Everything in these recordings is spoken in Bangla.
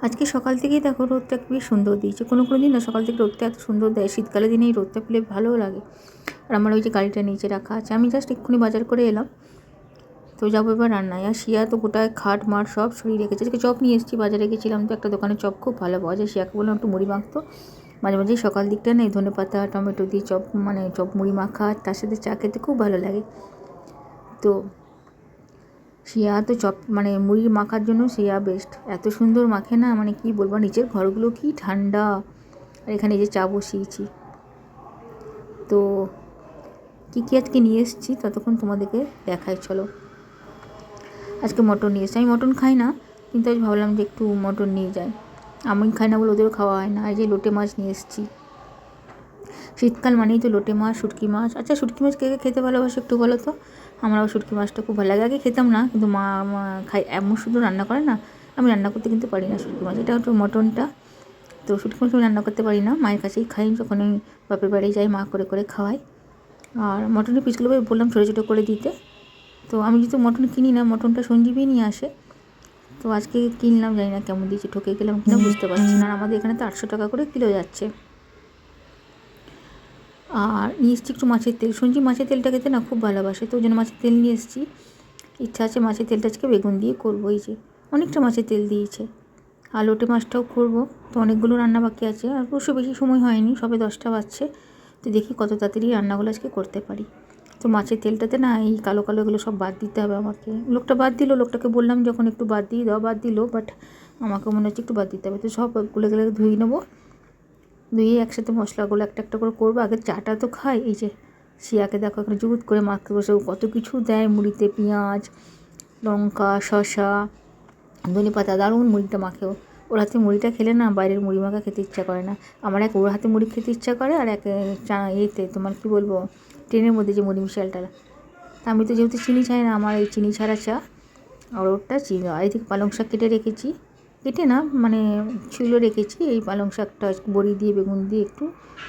আজকে সকাল থেকেই দেখো রোদটা বেশ সুন্দর দিয়েছে। কোনো দিন না সকাল থেকে রোদটা এত সুন্দর দেয়, শীতকালের দিনে এই রোদটা পেলে ভালোও লাগে। আর আমার ওই যে গাড়িটা নিচে রাখা আছে, আমি জাস্ট এক্ষুনি বাজার করে এলাম, তো যাবো এবার রান্নায়। আর শিয়া তো গোটায় খাট মাঠ সব সরিয়ে রেখেছে। আজকে চপ নিয়ে এসেছি, বাজারে গেছিলাম তো একটা দোকানে চপ খুব ভালো পাওয়া যায়। শিয়াকে বললাম একটু মুড়ি মাখতো, মাঝে মাঝে সকাল দিকটা নেই ধনেপাতা টমেটো দিয়ে চপ, মানে চপ মুড়ি মাখা, তার সাথে চা খেতে খুব ভালো লাগে। তো শিয়া তো চপ মানে মুড়ি মাখার জন্য শিয়া বেস্ট, এত সুন্দর মাখে না, মানে কি বলবো। নিচের ঘরগুলো কি ঠান্ডা, আর এখানে যে চা বসিয়েছি। তো কী কী আজকে নিয়ে এসেছি ততক্ষণ তোমাদেরকে দেখাই, চলো। আজকে মটন নিয়ে এসেছি, আমি মটন খাই না, কিন্তু আজ ভাবলাম যে একটু মটন নিয়ে যাই। আমি খাই না বলে ওদেরও খাওয়া হয় না। এই যে লোটে মাছ নিয়ে এসেছি, শীতকাল মানেই তো লোটে মাছ, শুটকি মাছ। আচ্ছা, শুটকি মাছ কে কে খেতে ভালোবাসে একটু বলো তো। আমার আবার শুটকি মাছটা খুব ভালো লাগে। আগে খেতাম না, কিন্তু মা খাই, এমন শুধু রান্না করে না। আমি রান্না করতে কিন্তু পারি না শুটকি মাছ, এটা হচ্ছে মটনটা। তো শুটকি মাছ আমি রান্না করতে পারি না, মায়ের কাছেই খাই। যখন আমি বাপের বাড়ি যাই মা করে করে খাওয়াই। আর মটনের পিসগুলো বললাম ছোটো ছোটো করে দিতে। তো আমি যেহেতু মটন কিনি না, মটনটা সঞ্জীবই নিয়ে আসে, তো আজকে কিনলাম, জানি না কেমন দিয়েছে, ঠকে গেলাম কিনা বুঝতে পারছি না। আর আমাদের এখানে তো 800 টাকা করে কিলো যাচ্ছে। আর নিয়ে এসেছি একটু মাছের তেল, শুনছি মাছের তেলটা খেতে না খুব ভালোবাসে, তো ওই জন্য মাছের তেল নিয়ে এসেছি। ইচ্ছা আছে মাছের তেলটা আজকে বেগুন দিয়ে করবো। এই যে অনেকটা মাছের তেল দিয়েছে। আর লোটে মাছটাও করবো, তো অনেকগুলো রান্না বাকি আছে। আর অবশ্য বেশি সময় হয়নি, সবে 10টা বাজছে। তো দেখি কত তাড়াতাড়ি রান্নাগুলো আজকে করতে পারি। তো মাছের তেলটাতে না এই কালো কালো এগুলো সব বাদ দিতে হবে আমাকে। লোকটা বাদ দিল, লোকটাকে বললাম যখন একটু বাদ দিয়ে দাও, বাদ দিল, বাট আমাকে মনে হচ্ছে একটু বাদ দিতে হবে। তো সব গুলো ধুয়ে নেবো, ধুয়ে একসাথে মশলাগুলো একটা একটা করে করবো। আগে চাটা তো খাই। এই যে শিয়াকে দেখো এখানে জুত করে মাখতে বসে, কত কিছু দেয় মুড়িতে, পেঁয়াজ লঙ্কা শসা ধনেপাতা, দারুণ মুড়িটা মাখেও। ওর হাতে মুড়িটা খেলে না বাইরের মুড়ি মাখা খেতে ইচ্ছা করে না। আমার এক ওর হাতে মুড়ি খেতে ইচ্ছা করে, আর এক চা ইয়েতে তোমার কী বলবো, ট্রেনের মধ্যে যে মুড়ি মিশালটা। তা আমি তো যেহেতু চিনি চাই না, আমার এই চিনি ছাড়া চা। আর ওরটা চিনি। আর এদিকে পালং শাক কেটে রেখেছি, কেটে না মানে ছিল রেখেছি। এই পালং শাকটা বড়ি দিয়ে বেগুন দিয়ে একটু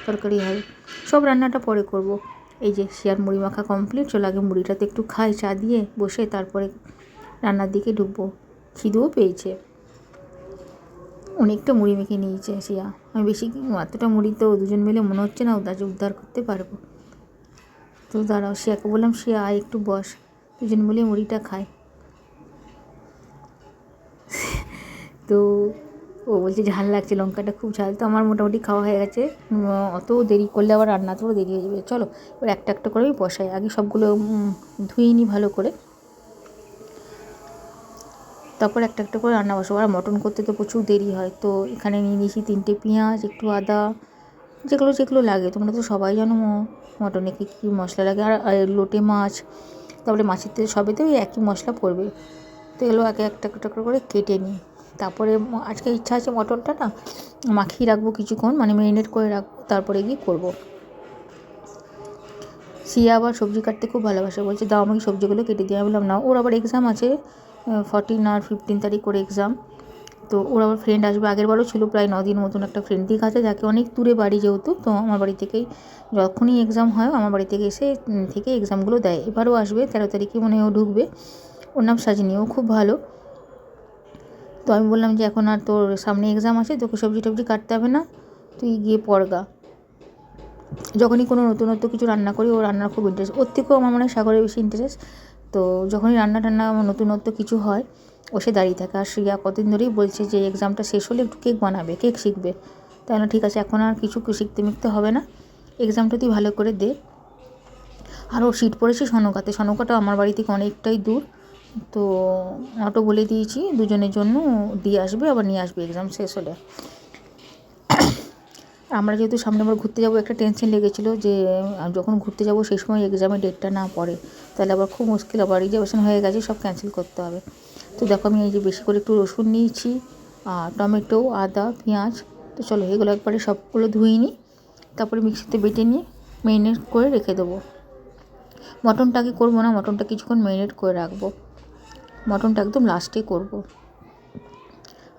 তরকারি হয়। সব রান্নাটা পরে করব। এই যে শিয়ার মুড়ি মাখা কমপ্লিট, চলো আগে মুড়িটাতে একটু খাই চা দিয়ে বসে, তারপরে রান্নার দিকে ঢুকবো। খিদেও পেয়েছে, অনেকটা মুড়ি মেখে নিয়েছে শিয়া। আমি বেশি এতটা মুড়ি তো দুজন মিলে মনে হচ্ছে না উদ্ধার করতে পারবো। তো দাঁড়াও, শিয়াকে বললাম শিয়া আয় একটু বস, দুজন মিলে মুড়িটা খাই। তো ও বলছে ঝাল লাগছে, লঙ্কাটা খুব ঝাল। তো আমার মোটামুটি খাওয়া হয়ে গেছে। অত দেরি করলে আবার রান্নাতেও দেরি হয়ে যাবে। চলো এবার একটা একটা করে বসাই। আগে সবগুলো ধুয়ে নিই ভালো করে, তারপর একটা একটা করে রান্না বসাবো। আর মটন করতে তো প্রচুর দেরি হয়। তো এখানে নিয়ে নিয়েছি 3টে পেঁয়াজ, একটু আদা, যেগুলো যেগুলো লাগে। তোমরা তো সবাই জানো মটনে কী কী মশলা লাগে। আর লোটে মাছ, তারপরে মাছের তেল, সবে তো ওই একই মশলা পড়বে। তো এগুলো আগে একটা একটা করে কেটে নিই। তারপরে আজকে ইচ্ছা আছে মটনটা না মাখিয়ে রাখবো কিছুক্ষণ, মানে ম্যারিনেট করে রাখবো, তারপরে গিয়ে করবো। সিয়া আবার সবজি কাটতে খুব ভালোবাসে, বলছে দাও আমাকে সবজিগুলো কেটে দিয়ে। আমি বললাম না, ওর আবার এক্সাম আছে 14 আর 15 তারিখ করে এক্সাম। তো ওর আবার ফ্রেন্ড আসবে, আগেরবারও ছিল প্রায় 9 দিন মতন একটা ফ্রেন্ড দিক আছে, যাকে অনেক দূরে বাড়ি যেহেতু, তো আমার বাড়ি থেকেই যখনই এক্সাম হয় আমার বাড়ি থেকে এসে থেকে এক্সামগুলো দেয়। এবারও আসবে 13 তারিখে মনে হয় ও ঢুকবে। ওর নাম সাজিনি, ও খুব ভালো। তো আমি বললাম যে এখন আর তোর সামনে এক্সাম আছে, তোকে সবজি টবজি কাটতে হবে না, তুই গিয়ে পড়গা। যখনই কোনো নতুনত্ব কিছু রান্না করি, ও রান্নার খুব ইন্টারেস্ট, ওর থেকেও আমার মনে হয় সাগরের বেশি ইন্টারেস্ট। তো যখনই রান্না টান্না নতুনত্ব কিছু হয়, ও সে দাঁড়িয়ে থাকে। আর শ্রিয়া কতদিন ধরেই বলছে যে এক্সামটা শেষ হলে একটু কেক বানাবে, কেক শিখবে। তাহলে ঠিক আছে, এখন আর কিছু শিখতে মিখতে হবে না, এক্সামটা তুই ভালো করে দে। আর ও সিট পড়েছে সনকাতে, সনকাটা আমার বাড়ি থেকে অনেকটাই দূর। তো অটো বলে দিয়েছি দুজনের জন্য, দিয়ে আসবে আবার নিয়ে আসবে এক্সাম শেষ হলে। আমরা যেহেতু সামনে আবার ঘুরতে যাবো, একটা টেনশন লেগেছিলো যে যখন ঘুরতে যাবো সেই সময় এক্সামের ডেটটা না পড়ে, তাহলে আবার খুব মুশকিল, আবার রিজার্ভেশন হয়ে গেছে, সব ক্যান্সেল করতে হবে। তো দেখো আমি এই যে বেশি করে একটু রসুন নিয়েছি, আর টমেটো, আদা, পেঁয়াজ। তো চলো এগুলো একবারে সবগুলো ধুয়ে নিই, তারপরে মিক্সিতে বেটে নিয়ে ম্যারিনেট করে রেখে দেবো। মটনটা আগে করবো না, মটনটা কিছুক্ষণ ম্যারিনেট করে রাখবো, মটনটা একদম লাস্টে করবো।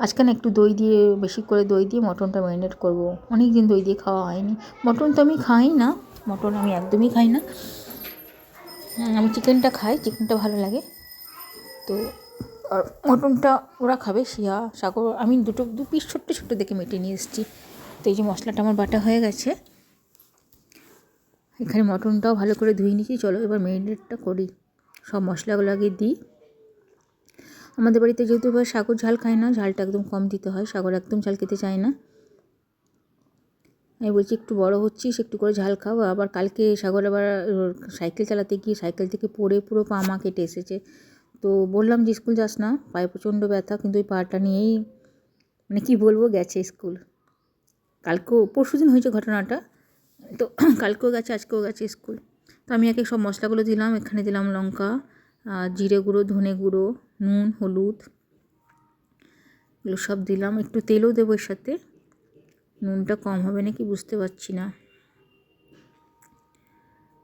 আজকে না একটু দই দিয়ে, বেশি করে দই দিয়ে মটনটা ম্যারিনেট করবো। অনেক দিন দই দিয়ে খাওয়া হয়নি। মটন তো আমি খাই না, মটন আমি একদমই খাই না। আমি চিকেনটা খাই, চিকেনটা ভালো লাগে। তো আর মটনটা ওরা খাবে শিয়া সাগর, আমি দু পিস ছোট্ট ছোট্ট দেখে মেটে নিয়ে এসেছি। তো এই যে মশলাটা আমার বাটা হয়ে গেছে, এখানে মটনটাও ভালো করে ধুয়ে নিয়েছি। চলো এবার ম্যারিনেটটা করি, সব মশলাগুলো আগে দিই। আমাদের বাড়িতে যেহেতু এবার সাগর ঝাল খায় না, ঝালটা একদম কম দিতে হয়, সাগর একদম ঝাল খেতে চায় না। আমি বলছি একটু বড় হচ্ছিস, একটু করে ঝাল খাও। আবার কালকে সাগর আবার সাইকেল চালাতে গিয়ে সাইকেল থেকে পড়ে পুরো পা মা কেটে এসেছে। তো বললাম যে স্কুল যাস না, পায়ে প্রচণ্ড ব্যথা, কিন্তু ওই পাটা নিয়েই মানে কী বলবো গেছে স্কুল। কালকেও পরশু দিন হয়েছে ঘটনাটা, তো কালকেও গেছে আজকেও গেছে স্কুল। তো আমি একে সব মশলাগুলো দিলাম, এখানে দিলাম লঙ্কা, জিরে গুঁড়ো, ধনে গুঁড়ো, নুন, হলুদ, এগুলো সব দিলাম। একটু তেলও দেবো এর সাথে, নুনটা কম হবে নাকি বুঝতে পারছি না।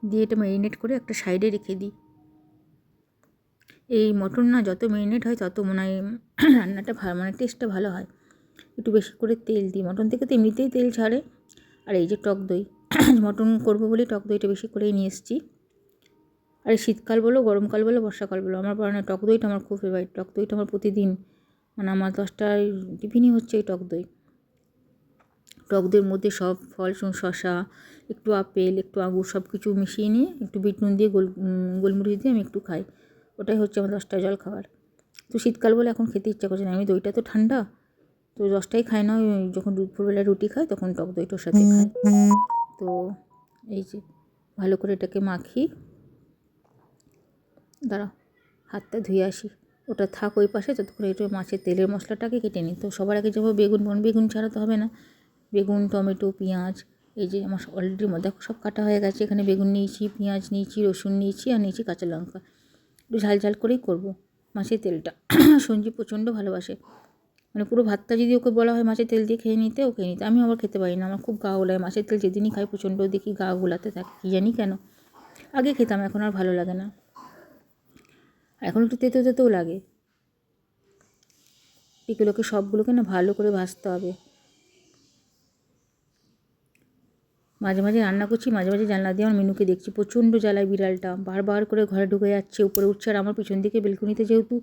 দিয়ে এটা ম্যারিনেট করে একটা সাইডে রেখে দিই। এই মটন না যত ম্যারিনেট হয় তত মনে হয় রান্নাটা মানে টেস্টটা ভালো হয়। একটু বেশি করে তেল দিই, মটন থেকে তো এমনিতেই তেল ছাড়ে। আর এই যে টক দই, মটন করবো বলে টক দইটা বেশি করেই নিয়ে এসেছি। আর শীতকাল বলো, গরমকাল বলো, বর্ষাকাল বলো, আমার বানানো টক দইটা আমার খুব ফেভারিট। টক দইটা আমার প্রতিদিন, মানে আমার 10টায় টিফিনই হচ্ছে এই টক দই। টক দইয়ের মধ্যে সব ফল, শসা, একটু আপেল, একটু আঙুর, সব কিছু মিশিয়ে নিয়ে একটু বিট নুন দিয়ে গোলমরিচ দিয়ে আমি একটু খাই। ওটাই হচ্ছে আমার 10টায় জল খাবার। তো শীতকাল বলে এখন খেতে ইচ্ছা করছে না, আমি দইটা তো ঠান্ডা, তো 10টায় খাই না, যখন দুপুরবেলায় রুটি খাই তখন টক দইটার সাথে খাই। তো এই যে ভালো করে এটাকে মাখি, দাঁড়া হাতটা ধুয়ে আসি, ওটা থাক ওই পাশে, ততক্ষণ একটু মাছের তেলের মশলাটাকে কেটে নিই। তো সবার আগে যাবো বেগুন, বেগুন ছাড়া তো হবে না, বেগুন, টমেটো, পেঁয়াজ, এই যে আমার অলরেডি দেখো সব কাটা হয়ে গেছে। এখানে বেগুন নিয়েছি, পেঁয়াজ নিয়েছি, রসুন নিয়েছি, আর নিয়েছি কাঁচা লঙ্কা। একটু ঝাল ঝাল করেই করবো মাছের তেলটা। সঞ্জীব প্রচণ্ড ভালোবাসে, মানে পুরো ভাতটা যদি ওকে বলা হয় মাছের তেল দিয়ে খেয়ে নিতে, ও খেয়ে নিতে। আমি আবার খেতে পারি না, আমার খুব গা গোলায় মাছের তেল, যেদিনই খাই প্রচণ্ড দেখি গা গোলাতে থাকে, কী জানি কেন। আগে খেতাম, এখন আর ভালো লাগে না, এখন একটু তেতো তেতেও লাগে। এগুলোকে সবগুলোকে না ভালো করে ভাজতে হবে। মাঝে মাঝে রান্না করছি, মাঝে মাঝে জানলা দিয়ে আমার মেনুকে দেখছি, প্রচণ্ড জ্বালায় বিড়ালটা, বারবার করে ঘরে ঢুকে যাচ্ছে, উপরে উঠছে। আর আমার পিছন দিকে বেলকুনিতে যেহেতু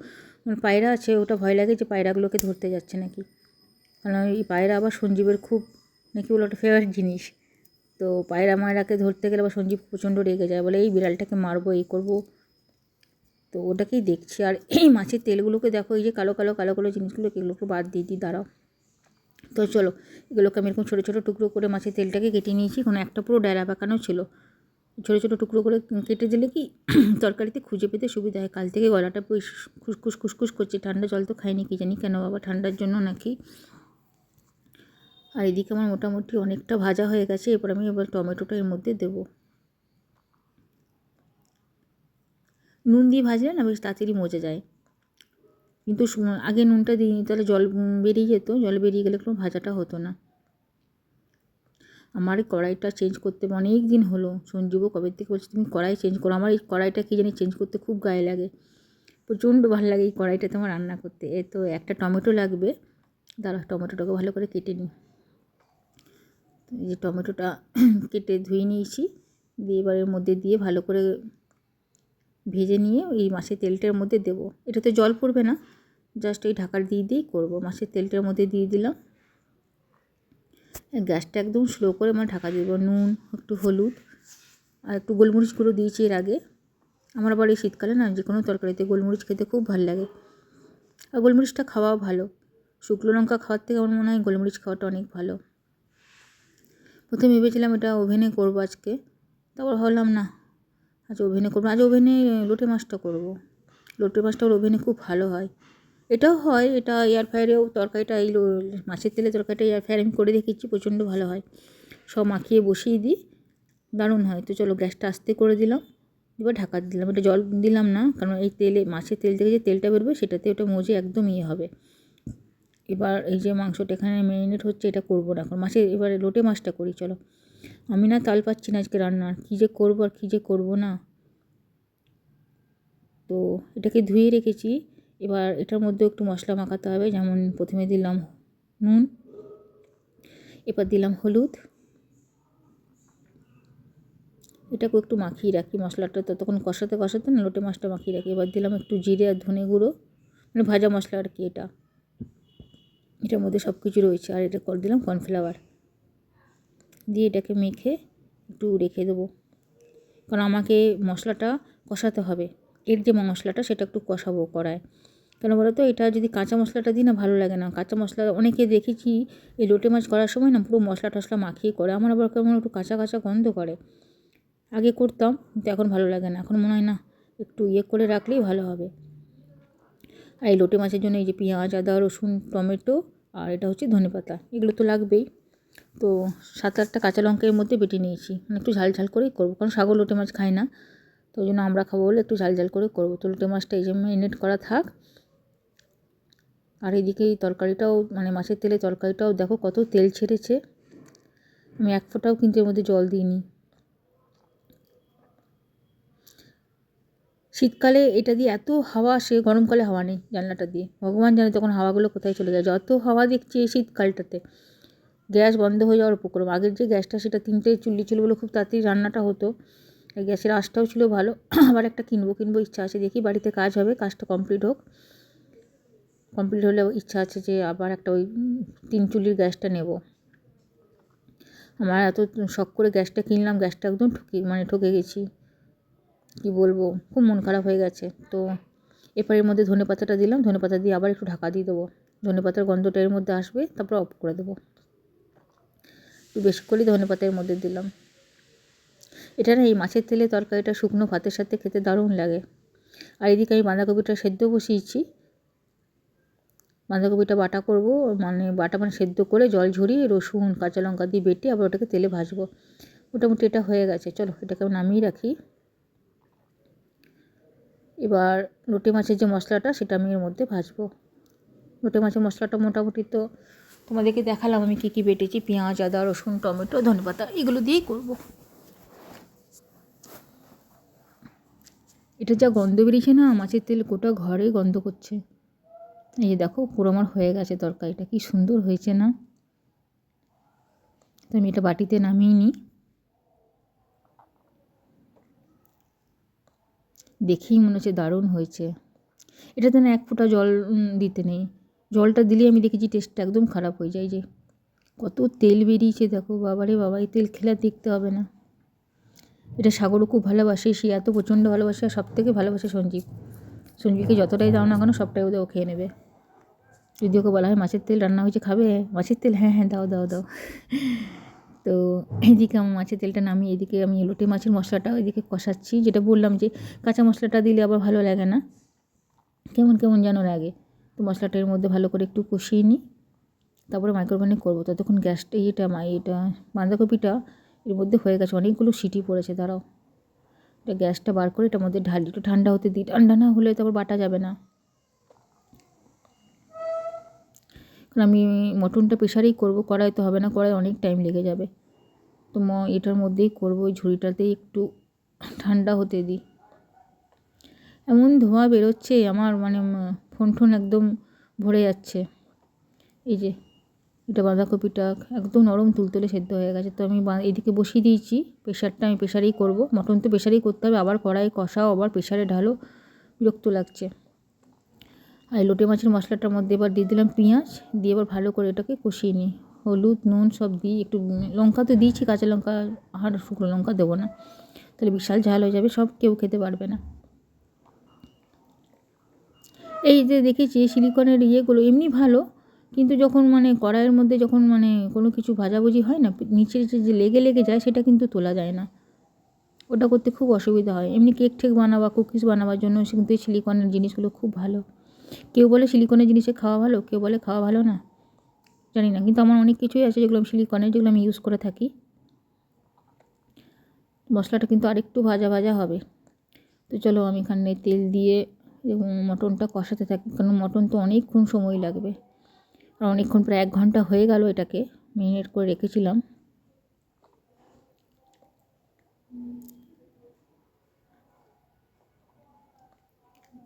পায়রা আছে, ওটা ভয় লাগে যে পায়রাগুলোকে ধরতে যাচ্ছে নাকি, কারণ এই পায়রা আবার সঞ্জীবের খুব নাকি বলে ওটা ফেভারিট জিনিস। তো পায়রা মায়রাকে ধরতে গেলে আবার সঞ্জীব প্রচণ্ড রেগে যায়, বলে এই বিড়ালটাকে মারবো, এই করবো। তো ওটাকেই দেখছি। আর এই মাছের তেলগুলোকে দেখো, এই যে কালো কালো কালো কালো জিনিসগুলো, এগুলোকে বাদ দিয়ে দিই, দাঁড়াও। তো চলো এগুলোকে আমি এরকম ছোটো ছোটো টুকরো করে মাছের তেলটাকে কেটে নিয়েছি। কোনো একটা পুরো ডেরা পাকানো ছিল, ছোটো ছোটো টুকরো করে কেটে দিলে কি তরকারিতে খুঁজে পেতে সুবিধা হয়। কাল থেকে গলাটা খুসখুস খুসখুস করছে, ঠান্ডা জল তো খাইনি, কি জানি কেন বাবা, ঠান্ডার জন্য নাকি। আর এদিকে আমার মোটামুটি অনেকটা ভাজা হয়ে গেছে। এবার আমি টমেটোটা এর মধ্যে দেবো। নুন দিয়ে ভাজলে না বেশ তাড়াতাড়ি মজে যায়, কিন্তু আগে নুনটা দিইনি, তাহলে জল বেরিয়ে যেত, জল বেরিয়ে গেলে কোনো ভাজাটা হতো না। আমার এই কড়াইটা চেঞ্জ করতে অনেক দিন হলো, সঞ্জীবও কবে থেকে বলছে তুমি কড়াই চেঞ্জ করো। আমার এই কড়াইটা কী জানি চেঞ্জ করতে খুব গায়ে লাগে, প্রচণ্ড ভালো লাগে এই কড়াইটাতে আমার রান্না করতে। তো একটা টমেটো লাগবে, দাঁড়া টমেটোটাকে ভালো করে কেটে নিই। এই যে টমেটোটা কেটে ধুয়ে নিয়েছি, দিয়ে এবারের মধ্যে দিয়ে ভালো করে ভেজে নিয়ে এই মাছের তেলটার মধ্যে দেবো। এটাতে জল পড়বে না, জাস্ট এই ঢাকার দিয়েই করবো। মাছের তেলটার মধ্যে দিয়ে দিলাম, গ্যাসটা একদম স্লো করে আমার ঢাকা দেবো। নুন, একটু হলুদ আর একটু গোলমরিচ গুঁড়ো দিয়েছি এর আগে। আমার আবার এই শীতকালে না যে কোনো তরকারিতে গোলমরিচ খেতে খুব ভালো লাগে, আর গোলমরিচটা খাওয়াও ভালো। শুকনো লঙ্কা খাওয়ার থেকে আমার মনে হয় গোলমরিচ খাওয়াটা অনেক ভালো। প্রথমে ভেবেছিলাম এটা ওভেনে করবো আজকে, তারপর ভাবলাম না আজ ওভেনে করবো, আজ ওভেনে লোটে মাছটা করবো। লোটে মাছটা ওর ওভেনে খুব ভালো হয়, এটাও হয়, এটা এয়ার ফ্রায়ারেও তরকারিটা, এই মাছের তেলে তরকারিটা এয়ার ফ্রায়ার আমি করে দেখেছি, প্রচণ্ড ভালো হয়। সব মাখিয়ে বসিয়ে দিই, দারুণ হয়। তো চলো গ্যাসটা আস্তে করে দিলাম, এবার ঢাকা দিলাম। এটা জল দিলাম না, কারণ এই তেলে মাছের তেল থেকে যে তেলটা বেরোবে সেটাতে ওটা মজে একদম হবে। এবার এই যে মাংসটা এখানে ম্যারিনেট হচ্ছে, এটা করবো না এখন, মাছের এবারে লোটে মাছটা করি চলো। আমি না তাল পাচ্ছি না আজকে রান্নার, কী যে করবো আর কী যে করবো না। তো এটাকে ধুয়ে রেখেছি, এবার এটার মধ্যে একটু মশলা মাখাতে হবে। যেমন প্রথমে দিলাম নুন, এবার দিলাম হলুদ, এটাকে একটু মাখিয়ে রাখি মশলাটা, ততক্ষণ কষাতে কষাতে না লোটে মাছটা মাখিয়ে রাখি। এবার দিলাম একটু জিরে আর ধনে গুঁড়ো, মানে ভাজা মশলা আর কি। এটার মধ্যে সব কিছু রয়েছে। আর এটা করে দিলাম কর্নফ্লাওয়ার দিয়ে এটাকে মেখে একটু রেখে দেবো, কারণ আমাকে মশলাটা কষাতে হবে। এর যে মশলাটা সেটা একটু কষাবো কড়ায়। কেন বলো তো, এটা যদি কাঁচা মশলাটা দিই না ভালো লাগে না। কাঁচা মশলা অনেকে দেখেছি এই লোটে মাছ করার সময় না পুরো মশলা টশলা মাখিয়ে করে, আমার আবার কেমন একটু কাঁচা কাঁচা গন্ধ করে। আগে করতাম কিন্তু এখন ভালো লাগে না, এখন মনে হয় না একটু করে রাখলেই ভালো হবে। আর এই লোটে মাছের জন্য এই যে পেঁয়াজ, আদা, রসুন, টমেটো আর এটা হচ্ছে ধনেপাতা, এগুলো তো লাগবেই। তো 7-8টা কাঁচা লঙ্কা এর মধ্যে বেটে নিয়েছি, মানে একটু ঝাল ঝাল করেই করবো, কারণ সাগর লোটে মাছ খাই না, তো ওই জন্য আমরা খাবো বলে একটু ঝাল ঝাল করে করবো। তো লোটে মাছটা এই যে ম্যারিনেট করা থাক। আর এদিকে এই তরকারিটাও, মানে মাছের তেলে তরকারিটাও দেখো কত তেল ছেড়েছে। আমি এক ফোঁটাও কিন্তু এর মধ্যে জল দিইনি। শীতকালে এটা দিয়ে এত হাওয়া আসে, গরমকালে হাওয়া নেই জানলাটা দিয়ে, ভগবান জানে তখন হাওয়াগুলো কোথায় চলে যায়। যত হাওয়া দেখছি এই শীতকালটাতে, গ্যাস বন্ধ হয়ে যাওয়ার উপক্রম। আগের যে গ্যাসটা সেটা 3টে চুল্লি ছিল বলে খুব তাড়াতাড়ি রান্নাটা হতো, গ্যাসের আঁচটাও ছিল ভালো। আবার একটা কিনবো ইচ্ছা আছে, দেখি বাড়িতে কাজ হবে, কাজটা কমপ্লিট হোক। কমপ্লিট হলে ইচ্ছা আছে যে আবার একটা ওই 3 চুল্লির গ্যাসটা নেব। আমার এত শখ করে গ্যাসটা কিনলাম, গ্যাসটা একদম ঠকে গেছি, কি বলবো, খুব মন খারাপ হয়ে গেছে। তো এরপরের মধ্যে ধনেপাতাটা দিলাম, ধনেপাতা দিয়ে আবার একটু ঢাকা দিয়ে দেবো, ধনেপাতার গন্ধটা এর মধ্যে আসবে, তারপর অফ করে দেবো। একটু বেশি করেই ধনেপাতার মধ্যে দিলাম। এটা না, এই মাছের তেলে তরকারিটা শুকনো ভাতের সাথে খেতে দারুণ লাগে। আর এদিকে আমি বাঁধাকপিটা সেদ্ধ বসিয়েছি, বাঁধাকপিটা বাটা করব, মানে সেদ্ধ করে জল ঝরিয়ে রসুন কাঁচা লঙ্কা দিয়ে বেটে আবার ওটাকে তেলে ভাজবো। মোটামুটি এটা হয়ে গেছে, চলো এটাকে আমি নামিয়ে রাখি। এবার লোটে মাছের যে মশলাটা সেটা আমি এর মধ্যে ভাজবো। লোটে মাছের মশলাটা মোটামুটি তো তোমাদেরকে দেখালাম আমি কী কী বেটেছি, পেঁয়াজ, আদা, রসুন, টমেটো, ধনেপাতা, এগুলো দিয়েই করব। এটা যা গন্ধ বেরিয়েছে না, মাছের তেল গোটা ঘরে গন্ধ করছে। এই দেখো পুরো আমার হয়ে গেছে তরকারিটা, কি সুন্দর হয়েছে না। তো আমি এটা বাটিতে নামিয়ে নিই। দেখেই মনে হচ্ছে দারুণ হয়েছে। এটাতে না এক ফোঁটা জল দিতে নেই, জলটা দিলে আমি দেখেছি টেস্টটা একদম খারাপ হয়ে যায়। যে কত তেল বেরিয়েছে দেখো, বাবারে বাবা, এই তেল খেলে দেখতে হবে না। এটা সাগরও খুব ভালোবাসে, সে এত প্রচণ্ড ভালোবাসে। আর সবথেকে ভালোবাসে সঞ্জীবকে যতটাই দাও না কেন সবটাই ও খেয়ে নেবে। যদি ওকে বলা হয় মাছের তেল রান্না হয়েছে খাবে, মাছের তেল, হ্যাঁ হ্যাঁ দাও দাও দাও। তো এদিকে আমার মাছের তেলটা নামিয়ে এদিকে আমি লোটে মাছের মশলাটা এদিকে কষাচ্ছি। যেটা বললাম যে কাঁচা মশলাটা দিলে আবার ভালো লাগে না, কেমন কেমন যেন লাগে। তো মশলাটার মধ্যে ভালো করে একটু কষিয়ে নিই, তারপরে মাইক্রোওভেনে করবো। ততক্ষণ গ্যাসটা এটা বাঁধাকপিটা এর মধ্যে হয়ে গেছে, অনেকগুলো সিটি পড়েছে। দাঁড়াও, এটা গ্যাসটা বার করে এটার মধ্যে ঢালি, একটু ঠান্ডা হতে দিই, ঠান্ডা না হলে তারপর বাটা যাবে না। কারণ আমি মটনটা প্রেশারেই করবো, কড়াই তো হবে না, কড়াই অনেক টাইম লেগে যাবে। তো এটার মধ্যেই করবো, ওই ঝুড়িটাতেই একটু ঠান্ডা হতে দিই। এমন ধোঁয়া বেরোচ্ছে আমার, মানে ফোন একদম ভরে যাচ্ছে। এই যে এটা বাঁধাকপিটা একদম নরম তুলতুলে সেদ্ধ হয়ে গেছে। তো আমি এদিকে বসিয়ে দিয়েছি প্রেশারটা, আমি প্রেশারেই করবো। মটন তো প্রেশারেই করতে হবে, আবার কড়াই কষাও, আবার প্রেশারে ঢালো, বিরক্ত লাগছে। আর লোটে মাছের মশলাটার মধ্যে এবার দিয়ে দিলাম পেঁয়াজ, দিয়ে এবার ভালো করে এটাকে কষিয়ে নিই। হলুদ নুন সব দিই, একটু লঙ্কা তো দিয়েছি, কাঁচা লঙ্কা আর শুকনো লঙ্কা দেবো না, তাহলে বিশাল ঝাল হয়ে যাবে, সব কেউ খেতে পারবে না। এই যে দেখেছি সিলিকনের ইয়েগুলো এমনি ভালো, কিন্তু যখন মানে কড়াইয়ের মধ্যে যখন মানে কোনো কিছু ভাজাভুজি হয় না, নিচের যে লেগে লেগে যায় সেটা কিন্তু তোলা যায় না, ওটা করতে খুব অসুবিধা হয়। এমনি কেক ঠেক বানাবা, কুকিজ বানাবার জন্য কিন্তু এই সিলিকনের জিনিসগুলো খুব ভালো। কেউ বলে সিলিকনের জিনিসে খাওয়া ভালো, কেউ বলে খাওয়া ভালো না, জানি না। কিন্তু আমার অনেক কিছুই আছে যেগুলো আমি সিলিকনের, যেগুলো আমি ইউজ করে থাকি। মশলাটা কিন্তু আরেকটু ভাজা ভাজা হবে। তো চলো আমি এখানে তেল দিয়ে এবং মটনটা কষাতে থাকি, কারণ মটন তো অনেকক্ষণ সময় লাগবে। আর অনেকক্ষণ, প্রায় 1 ঘন্টা হয়ে গেল এটাকে ম্যারিনেট করে রেখেছিলাম।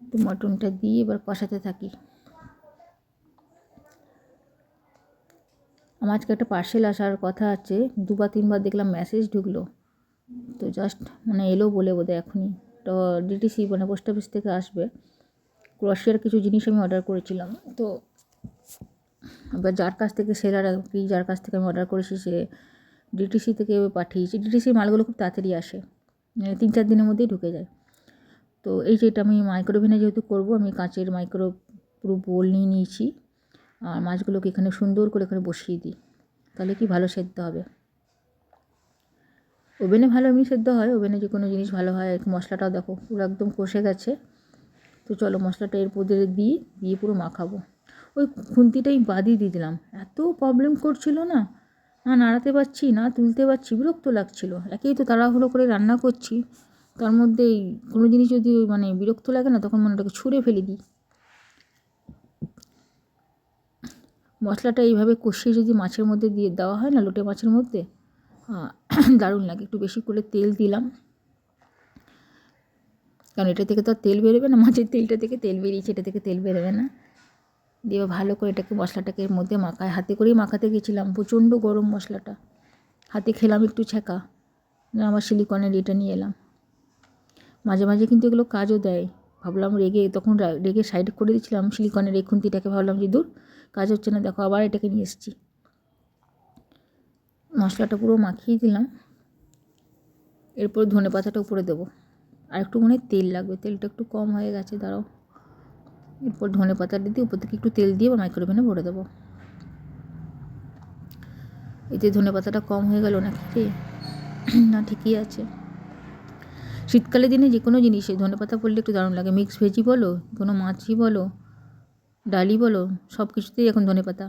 তো মটনটা দিয়ে এবার কষাতে থাকি। আমার আজকে একটা পার্সেল আসার কথা আছে, 2 বা 3 বার দেখলাম মেসেজ ঢুকলো, তো জাস্ট মানে এলো বলে বোধহয় এখনই। তো ডিটিসি মানে পোস্ট অফিস থেকে আসবে, ক্রোশিয়ার কিছু জিনিস আমি অর্ডার করেছিলাম। তো এবার যার কাছ থেকে সেলার আর কি, যার কাছ থেকে আমি অর্ডার করেছি সে ডিটিসি থেকে পাঠিয়েছি। ডিটিসির মালগুলো খুব তাড়াতাড়ি আসে, 3-4 দিনের মধ্যেই ঢুকে যায়। তো এই যে এটা আমি মাইক্রোওভেনে যেহেতু করব, আমি কাঁচের মাইক্রো পুরো বোল নিয়ে নিয়েছি। আর মাছগুলোকে এখানে সুন্দর করে এখানে বসিয়ে দিই, তাহলে কি ভালো সেদ্ধ হবে। ওভেনে ভালো এমনি সেদ্ধ হয়, ওভেনে যে কোনো জিনিস ভালো হয়। মশলাটাও দেখো পুরো একদম কষে গেছে। তো চলো মশলাটা এর মধ্যে দিয়ে পুরো মাখাবো। ওই খুন্তিটাই বাদই দিয়ে দিলাম, এত প্রবলেম করছিল না, না নাড়াতে পারছি না তুলতে পারছি, বিরক্ত লাগছিল। একেই তো তাড়াহুড়ো করে রান্না করছি, তার মধ্যে কোনো জিনিস যদি মানে বিরক্ত লাগে না, তখন মনে ওটাকে ছুঁড়ে ফেলে দিই। মশলাটা এইভাবে কষিয়ে যদি মাছের মধ্যে দিয়ে দেওয়া হয় না, লোটে মাছের মধ্যে, দারুণ লাগে। একটু বেশি করে তেল দিলাম, কারণ এটা থেকে তো আর তেল বেরোবে না, মাছের তেলটা থেকে তেল বেরিয়েছে, এটা থেকে তেল বেরোবে না। দিয়ে ভালো করে এটাকে মশলাটাকে এর মধ্যে মাখায়, হাতে করেই মাখাতে গেছিলাম, প্রচণ্ড গরম মশলাটা। হাতে খেলাম একটু ছ্যাঁকা, আমার সিলিকনের এটা নিয়ে এলাম। মাঝে মাঝে কিন্তু এগুলো কাজও দেয়। ভাবলাম তখন রেগে সাইড করে দিয়েছিলাম সিলিকনের এই খুন্তিটাকে, ভাবলাম যে দূর কাজ হচ্ছে না, দেখো আবার এটাকে নিয়ে এসেছি। মশলাটা পুরো মাখিয়ে দিলাম, এরপর ধনে পাতাটা উপরে দেবো। আর একটু মনে হয় তেল লাগবে, তেলটা একটু কম হয়ে গেছে, দাঁড়াও। এরপর ধনে পাতাটা দিয়ে উপর থেকে একটু তেল দিয়ে মাইক্রোওভেনে ভরে দেবো। এতে ধনে পাতাটা কম হয়ে গেল নাকি? না, ঠিকই আছে। শীতকালের দিনে যে কোনো জিনিসে ধনে পাতা পড়লে একটু দারুণ লাগে। মিক্স ভেজি বলো, কোনো মাছই বলো, ডালি বলো, সব কিছুতেই এখন ধনে পাতা।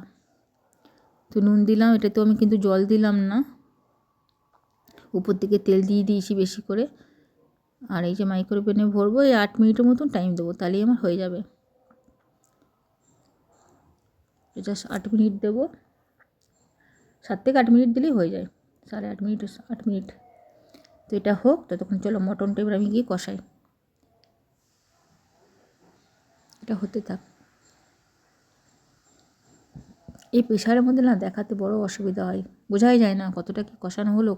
তো নুন দিলাম, এটাতেও আমি কিন্তু জল দিলাম না, উপর থেকে তেল দিয়ে দিয়েছি বেশি করে। আর এই যে মাইক্রোওভেনে ভরবো, এই 8 মিনিটের মতন টাইম দেবো, তাহলেই আমার হয়ে যাবে। জাস্ট 8 মিনিট দেবো, 7 থেকে 8 মিনিট দিলেই হয়ে যায়, 8.5 মিনিট 8 মিনিট। তো এটা হোক, ততক্ষণ চলো মটনটা এবার আমি গিয়ে কষাই, এটা হতে থাক। এই প্রেশারের মধ্যে না দেখাতে বড় অসুবিধা হয়, বোঝাই যায় না কতটা কি কষানো হলো।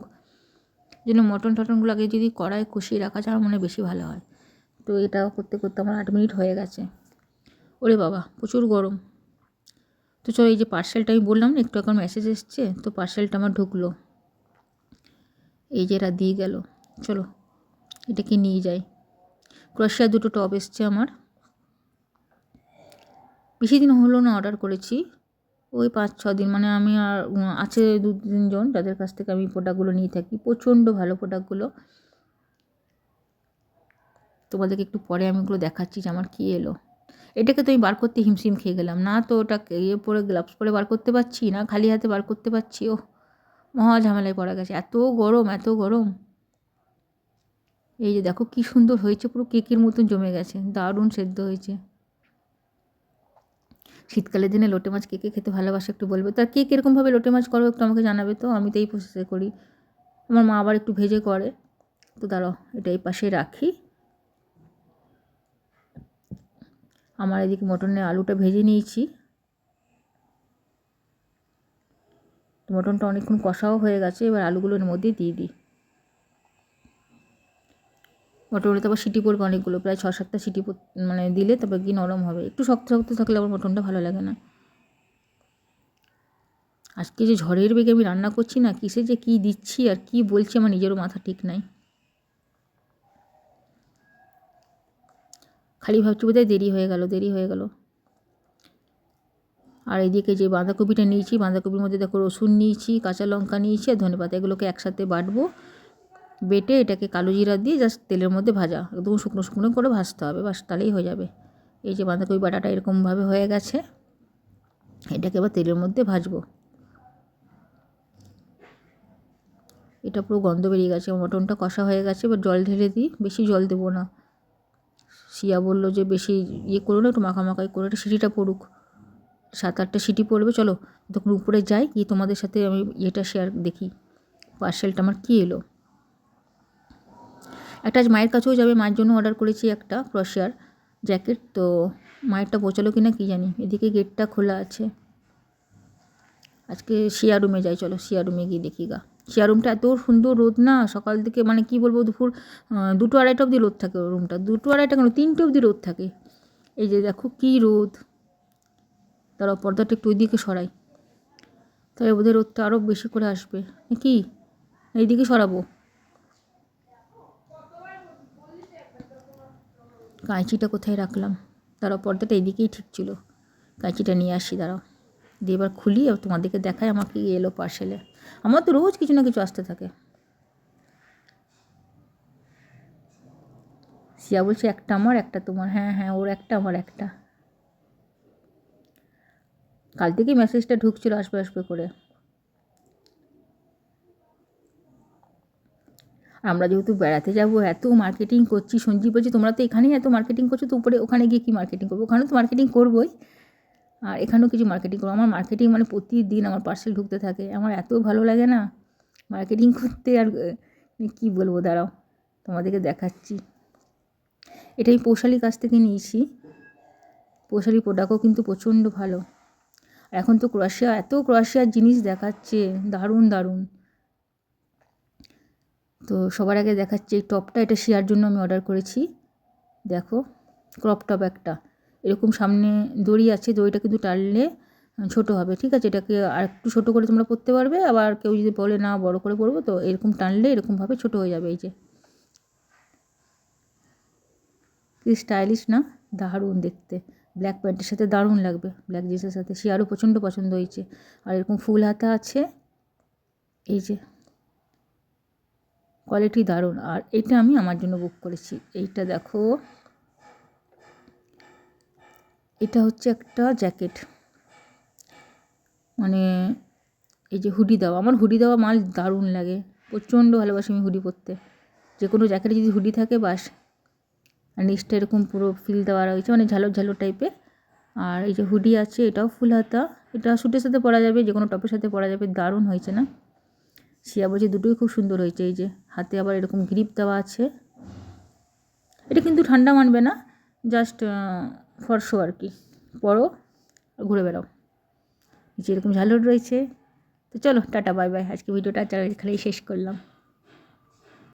জন্য টটনগুলো আগে যদি কড়াই কষিয়ে রাখা যায়, আমার মনে বেশি ভালো হয়। তো এটা করতে করতে আমার 8 মিনিট হয়ে গেছে। ওরে বাবা, প্রচুর গরম। তো চলো, এই যে পার্সেলটা আমি বললাম না একটু এখন মেসেজ এসছে, তো পার্সেলটা আমার ঢুকলো, এই যে এরা দিয়ে গেল। চলো এটাকে নিয়ে যাই। ক্রোশিয়া 2টো টপ এসছে আমার, বেশি দিন হলো না অর্ডার করেছি, ওই 5-6 দিন। মানে আমি আর আছে 2-3 জন যাদের কাছ থেকে আমি প্রোডাক্টগুলো নিয়ে থাকি, প্রচণ্ড ভালো প্রোডাক্টগুলো। তোমাদেরকে একটু পরে আমি ওগুলো দেখাচ্ছি যে আমার কী এলো। এটাকে তো আমি বার করতে হিমশিম খেয়ে গেলাম, না তো ওটাকে পরে গ্লাভস পরে বার করতে পারছি, না খালি হাতে বার করতে পারছি। ও মহা ঝামেলায় পড়া গেছে, এত গরম এত গরম। এই যে দেখো কি সুন্দর হয়েছে, পুরো কেকের মতন জমে গেছে, দারুণ সেদ্ধ হয়েছে। শীতকালের দিনে লোটে মাছ কে কে খেতে ভালোবাসে একটু বলবে। তার কে কীরকমভাবে লোটে মাছ করো একটু আমাকে জানাবে তো, আমি তো এই প্রসেসে করি। আমার মা আবার একটু ভেজে করে। তো দাঁড়াও, এটা এই পাশে রাখি। আমার এদিকে মটনের আলুটা ভেজে নিয়েছি, মটনটা অনেকক্ষণ কষাও হয়ে গেছে, এবার আলুগুলোর মধ্যে দিয়ে দিই। মটনে তো আবার সিটি পড়বে অনেকগুলো, প্রায় 6-7টা সিটি মানে দিলে তবে কি নরম হবে। একটু শক্ত শক্ত থাকলে আমার মটনটা ভালো লাগে না। আজকে যে ঝড়ের বেগে আমি রান্না করছি না, কিসে যে কী দিচ্ছি আর কী বলছি আমার নিজেরও মাথা ঠিক নাই। খালি ভাবছি বোধহয় দেরি হয়ে গেল। আর এদিকে যে বাঁধাকপিটা নিয়েছি, বাঁধাকপির মধ্যে দেখো রসুন নিয়েছি, কাঁচা লঙ্কা নিয়েছি আর ধনেপাতা, এগুলোকে একসাথে বাটবো। বেটে এটাকে কালো জিরা দিয়ে জাস্ট তেলের মধ্যে ভাজা, একদম শুকনো শুকনো করে ভাজতে হবে, বাস তাহলেই হয়ে যাবে। এই যে বাঁধাকপি বাটাটা এরকমভাবে হয়ে গেছে, এটাকে এবার তেলের মধ্যে ভাজবো। এটা পুরো গন্ধ বেরিয়ে গেছে, মটনটা কষা হয়ে গেছে। এবার জল ঢেলে দিই, বেশি জল দেবো না। শিয়া বললো যে বেশি করো না, একটু মাখামাখাই করে একটা সিটিটা পড়ুক, 7-8টা সিটি পড়বে। চলো তখন উপরে যাই, গিয়ে তোমাদের সাথে আমি শেয়ার দেখি পার্সেলটা আমার কী এলো। একটা আজ মায়ের কাছেও যাবে, মায়ের জন্য অর্ডার করেছি একটা ক্রোশিয়ার জ্যাকেট, তো মায়েরটা পৌঁছালো কি না কী জানি। এদিকে গেটটা খোলা আছে। আজকে শিয়া রুমে যাই, চলো শিয়া রুমে গিয়ে দেখি গা। শিয়া রুমটা এত সুন্দর, রোদ না সকাল থেকে, মানে কি বলবো, দুপুর 2-2-2:30 অবধি রোদ থাকে। রুমটা 2-2-2:30 কেন 3টে অবধি রোদ থাকে। এই যে দেখো কী রোদ, তারা পর্দাটা একটু ওইদিকে সরাই, তাহলে ওদের রোদটা আরও বেশি করে আসবে নাকি। এইদিকে সরাবো। কাঁচিটা কোথায় রাখলাম, তারা পর্দাটা এইদিকেই ঠিক ছিল, কাঁচিটা নিয়ে আসি দাঁড়াও, দিয়ে এবার খুলি আর তোমাদেরকে দেখাই আমার কি এলো পার্সেলে। আমার তো রোজ কিছু না কিছু আসতে থাকে। সিয়া বলছে একটা আমার একটা তোমার, হ্যাঁ হ্যাঁ ওর একটা আমার একটা। কাল থেকেই মেসেজটা ঢুকছিল আসবে আসবে করে। আমরা যেহেতু বেড়াতে যাবো, এত মার্কেটিং করছি, সঞ্জীব বলছি তোমরা তো এখানেই এত মার্কেটিং করছো, তো উপরে ওখানে গিয়ে কী মার্কেটিং করবো, ওখানেও তো মার্কেটিং করবোই, আর এখানেও কিছু মার্কেটিং করবো। আমার মার্কেটিং মানে প্রতিদিন আমার পার্সেল ঢুকতে থাকে, আমার এত ভালো লাগে না মার্কেটিং করতে। আর কী বলবো, দাঁড়াও তোমাদেরকে দেখাচ্ছি। এটা আমি পৌশালির কাছ থেকে নিয়েছি, পৌশালি প্রোডাক্টও কিন্তু প্রচণ্ড ভালো। এখন তো ক্রোয়েশিয়া, এত ক্রোয়েশিয়ার জিনিস দেখাচ্ছে, দারুণ দারুণ। তো সবার আগে দেখাচ্ছি এই টপটা, এটা শিয়ার জন্য আমি অর্ডার করেছি। দেখো ক্রপ টপ একটা, এরকম সামনে দড়ি আছে, দড়িটা কিন্তু টানলে ছোটো হবে, ঠিক আছে। এটাকে আর একটু ছোটো করে তোমরা পরতে পারবে, আবার কেউ যদি বলে না বড় করে পরবো, তো এরকম টানলে এরকমভাবে ছোটো হয়ে যাবে। এই যে কি স্টাইলিশ না, দারুণ দেখতে, ব্ল্যাক প্যান্টের সাথে দারুণ লাগবে, ব্ল্যাক জিন্সের সাথে। শিয়ারও প্রচণ্ড পছন্দ হয়েছে। আর এরকম ফুল হাতা আছে, এই যে কোয়ালিটি দারুণ। আর এটা আমি আমার জন্য বুক করেছি, এইটা দেখো, এটা হচ্ছে একটা জ্যাকেট, মানে এই যে হুডি দেওয়া, আমার হুডি দেওয়া মাল দারুণ লাগে, প্রচণ্ড ভালোবাসি আমি হুডি পরতে। যে কোনো জ্যাকেটে যদি হুডি থাকে বাস। আর নিচটা এরকম পুরো ফিল দেওয়া রয়েছে, মানে ঝালর ঝালর টাইপের। আর এই যে হুডি আছে, এটাও ফুল হাতা, এটা স্যুটের সাথে পরা যাবে, যে কোনো টপের সাথে পরা যাবে, দারুণ হয়েছে না। শিয়া বলছে দুটোই খুব সুন্দর হয়েছে। এই যে হাতে আবার এরকম গ্রিপ দেওয়া আছে, এটা কিন্তু ঠান্ডা মানবে না, জাস্ট ফর শো আর কি, পরো ঘুরে বেড়াও। যে এরকম ঝালর রয়েছে। তো চলো টাটা বাই বাই, আজকে ভিডিওটা এখানেই শেষ করলাম।